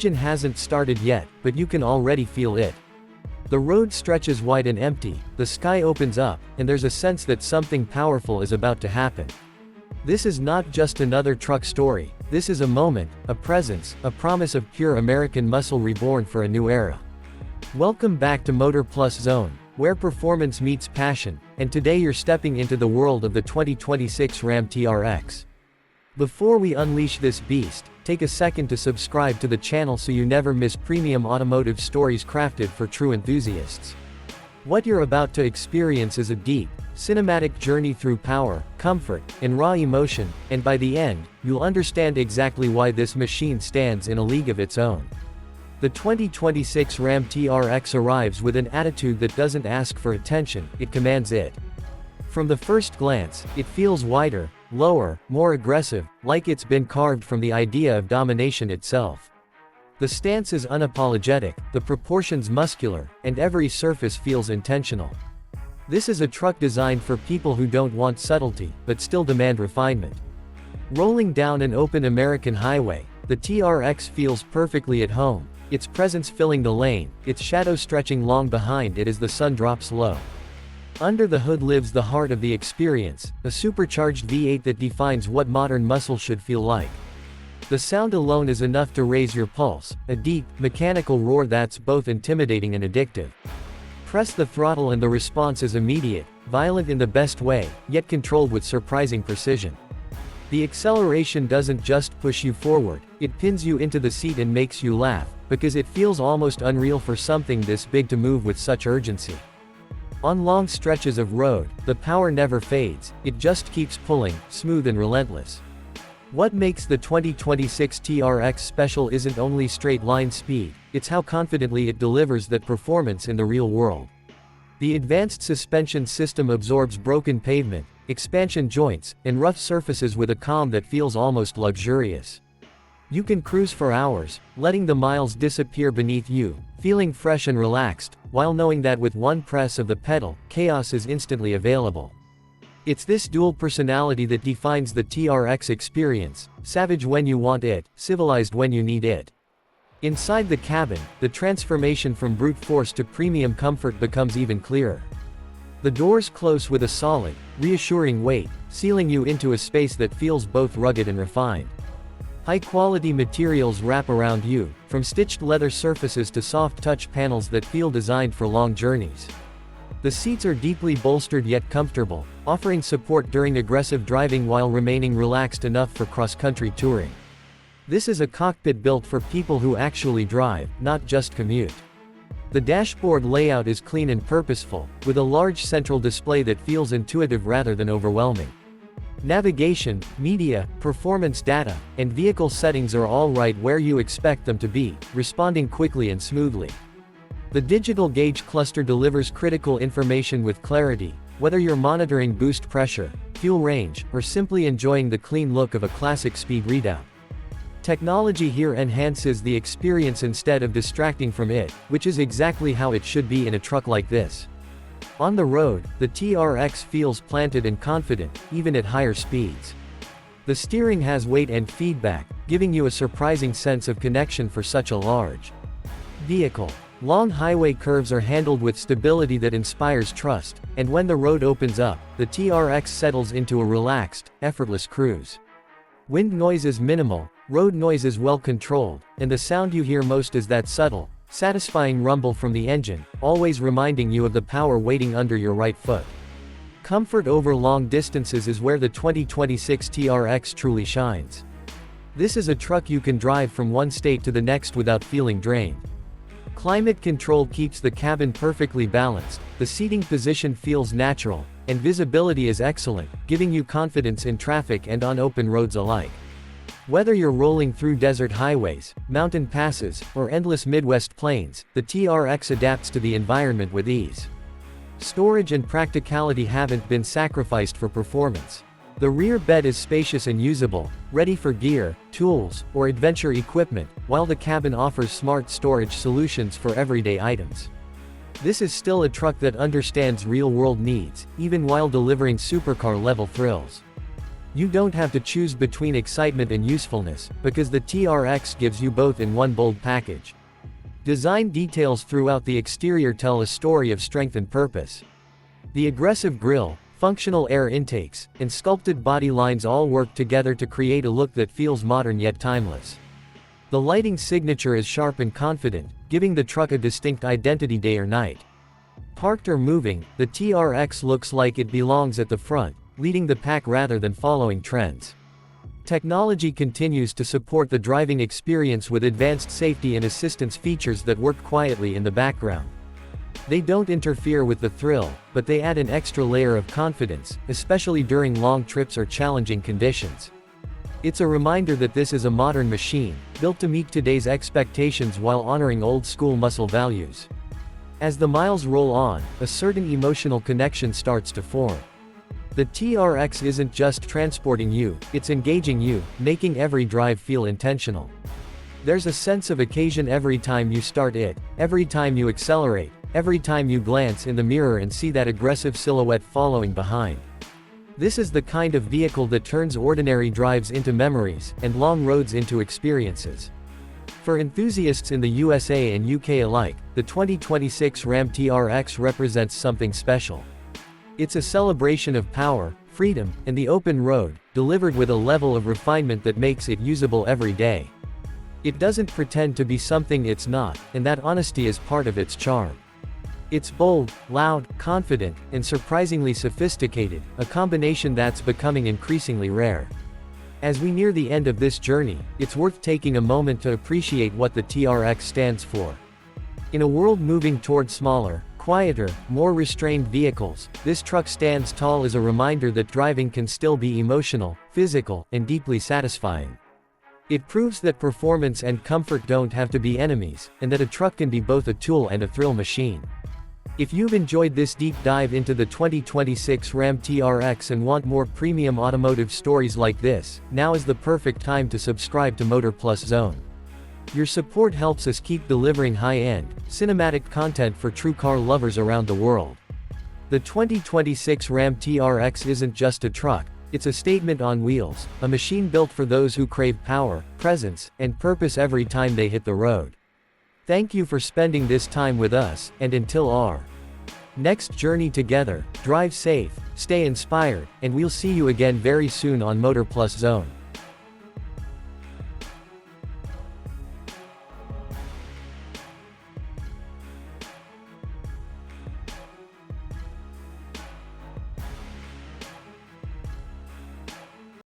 engine hasn't started yet, but you can already feel it. The road stretches wide and empty, the sky opens up, and there's a sense that something powerful is about to happen. This is not just another truck story, this is a moment, a presence, a promise of pure American muscle reborn for a new era. Welcome back to Motor Plus Zone, where performance meets passion, and today you're stepping into the world of the 2026 RAM TRX. Before we unleash this beast, take a second to subscribe to the channel so you never miss premium automotive stories crafted for true enthusiasts. What you're about to experience is a deep, cinematic journey through power, comfort, and raw emotion, and by the end, you'll understand exactly why this machine stands in a league of its own. The 2026 RAM TRX arrives with an attitude that doesn't ask for attention, it commands it. From the first glance, it feels wider, lower, more aggressive, like it's been carved from the idea of domination itself. The stance is unapologetic, the proportions muscular, and every surface feels intentional. This is a truck designed for people who don't want subtlety, but still demand refinement. Rolling down an open American highway, the TRX feels perfectly at home, its presence filling the lane, its shadow stretching long behind it as the sun drops low. Under the hood lives the heart of the experience, a supercharged V8 that defines what modern muscle should feel like. The sound alone is enough to raise your pulse, a deep, mechanical roar that's both intimidating and addictive. Press the throttle and the response is immediate, violent in the best way, yet controlled with surprising precision. The acceleration doesn't just push you forward, it pins you into the seat and makes you laugh, because it feels almost unreal for something this big to move with such urgency. On long stretches of road, the power never fades, it just keeps pulling, smooth and relentless. What makes the 2026 TRX special isn't only straight-line speed, it's how confidently it delivers that performance in the real world. The advanced suspension system absorbs broken pavement, expansion joints, and rough surfaces with a calm that feels almost luxurious. You can cruise for hours, letting the miles disappear beneath you, feeling fresh and relaxed, while knowing that with one press of the pedal, chaos is instantly available. It's this dual personality that defines the TRX experience, savage when you want it, civilized when you need it. Inside the cabin, the transformation from brute force to premium comfort becomes even clearer. The doors close with a solid, reassuring weight, sealing you into a space that feels both rugged and refined. High-quality materials wrap around you, from stitched leather surfaces to soft touch panels that feel designed for long journeys. The seats are deeply bolstered yet comfortable, offering support during aggressive driving while remaining relaxed enough for cross-country touring. This is a cockpit built for people who actually drive, not just commute. The dashboard layout is clean and purposeful, with a large central display that feels intuitive rather than overwhelming. Navigation, media, performance data, and vehicle settings are all right where you expect them to be, responding quickly and smoothly. The digital gauge cluster delivers critical information with clarity, whether you're monitoring boost pressure, fuel range, or simply enjoying the clean look of a classic speed readout. Technology here enhances the experience instead of distracting from it, which is exactly how it should be in a truck like this. On the road, the TRX feels planted and confident, even at higher speeds. The steering has weight and feedback, giving you a surprising sense of connection for such a large vehicle. Long highway curves are handled with stability that inspires trust, and when the road opens up, the TRX settles into a relaxed, effortless cruise. Wind noise is minimal, road noise is well controlled, and the sound you hear most is that subtle, satisfying rumble from the engine, always reminding you of the power waiting under your right foot. Comfort over long distances is where the 2026 TRX truly shines. This is a truck you can drive from one state to the next without feeling drained. Climate control keeps the cabin perfectly balanced, the seating position feels natural, and visibility is excellent, giving you confidence in traffic and on open roads alike. Whether you're rolling through desert highways, mountain passes, or endless Midwest plains, the TRX adapts to the environment with ease. Storage and practicality haven't been sacrificed for performance. The rear bed is spacious and usable, ready for gear, tools, or adventure equipment, while the cabin offers smart storage solutions for everyday items. This is still a truck that understands real-world needs, even while delivering supercar-level thrills. You don't have to choose between excitement and usefulness, because the TRX gives you both in one bold package. Design details throughout the exterior tell a story of strength and purpose. The aggressive grille, functional air intakes, and sculpted body lines all work together to create a look that feels modern yet timeless. The lighting signature is sharp and confident, giving the truck a distinct identity day or night. Parked or moving, the TRX looks like it belongs at the front, leading the pack rather than following trends. Technology continues to support the driving experience with advanced safety and assistance features that work quietly in the background. They don't interfere with the thrill, but they add an extra layer of confidence, especially during long trips or challenging conditions. It's a reminder that this is a modern machine, built to meet today's expectations while honoring old-school muscle values. As the miles roll on, a certain emotional connection starts to form. The TRX isn't just transporting you, it's engaging you, making every drive feel intentional. There's a sense of occasion every time you start it, every time you accelerate, every time you glance in the mirror and see that aggressive silhouette following behind. This is the kind of vehicle that turns ordinary drives into memories, and long roads into experiences. For enthusiasts in the USA and UK alike, the 2026 RAM TRX represents something special. It's a celebration of power, freedom, and the open road, delivered with a level of refinement that makes it usable every day. It doesn't pretend to be something it's not, and that honesty is part of its charm. It's bold, loud, confident, and surprisingly sophisticated, a combination that's becoming increasingly rare. As we near the end of this journey, it's worth taking a moment to appreciate what the TRX stands for. In a world moving toward smaller, quieter, more restrained vehicles, this truck stands tall as a reminder that driving can still be emotional, physical, and deeply satisfying. It proves that performance and comfort don't have to be enemies, and that a truck can be both a tool and a thrill machine. If you've enjoyed this deep dive into the 2026 RAM TRX and want more premium automotive stories like this, now is the perfect time to subscribe to Motor Plus Zone. Your support helps us keep delivering high-end, cinematic content for true car lovers around the world. The 2026 RAM TRX isn't just a truck, it's a statement on wheels, a machine built for those who crave power, presence, and purpose every time they hit the road. Thank you for spending this time with us, and until our next journey together, drive safe, stay inspired, and we'll see you again very soon on Motor Plus Zone.